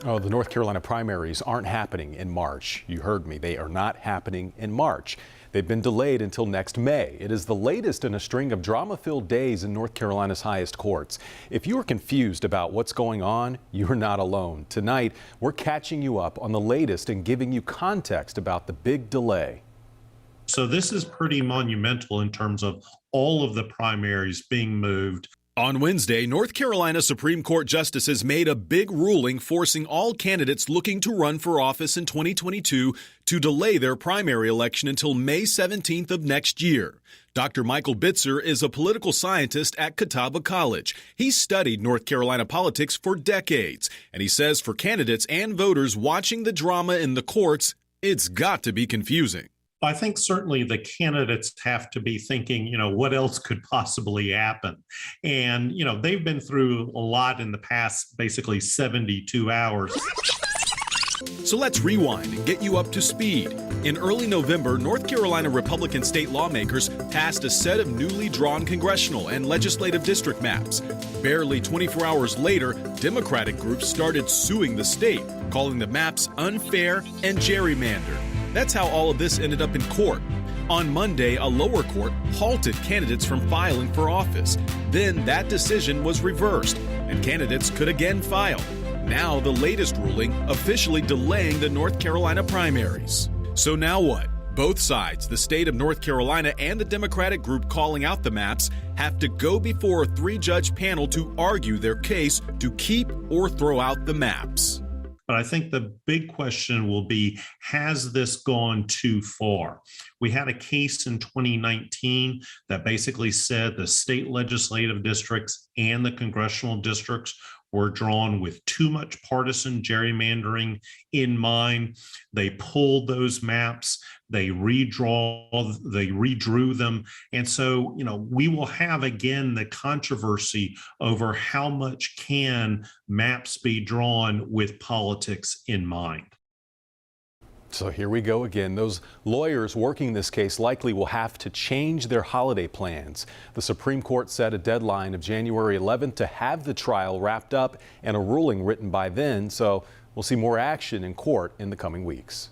Oh, the North Carolina primaries aren't happening in March. You heard me. They are not happening in March. They've been delayed until next May. It is the latest in a string of drama-filled days in North Carolina's highest courts. If you are confused about what's going on, you're not alone. Tonight, we're catching you up on the latest and giving you context about the big delay. So this is pretty monumental in terms of all of the primaries being moved. On Wednesday, North Carolina Supreme Court justices made a big ruling forcing all candidates looking to run for office in 2022 to delay their primary election until May 17th of next year. Dr. Michael Bitzer is a political scientist at Catawba College. He's studied North Carolina politics for decades, and he says for candidates and voters watching the drama in the courts, it's got to be confusing. I think certainly the candidates have to be thinking, what else could possibly happen? And, they've been through a lot in the past, basically 72 hours. So let's rewind and get you up to speed. In early November, North Carolina Republican state lawmakers passed a set of newly drawn congressional and legislative district maps. Barely 24 hours later, Democratic groups started suing the state, calling the maps unfair and gerrymandered. That's how all of this ended up in court. On Monday, a lower court halted candidates from filing for office. Then that decision was reversed, and candidates could again file. Now the latest ruling officially delaying the North Carolina primaries. So now what? Both sides, the state of North Carolina and the Democratic group calling out the maps, have to go before a three-judge panel to argue their case to keep or throw out the maps. But I think the big question will be, has this gone too far? We had a case in 2019 that basically said the state legislative districts and the congressional districts were drawn with too much partisan gerrymandering in mind. They pulled those maps, they redrew them. And so, we will have again the controversy over how much can maps be drawn with politics in mind. So here we go again. Those lawyers working this case likely will have to change their holiday plans. The Supreme Court set a deadline of January 11th to have the trial wrapped up and a ruling written by then. So we'll see more action in court in the coming weeks.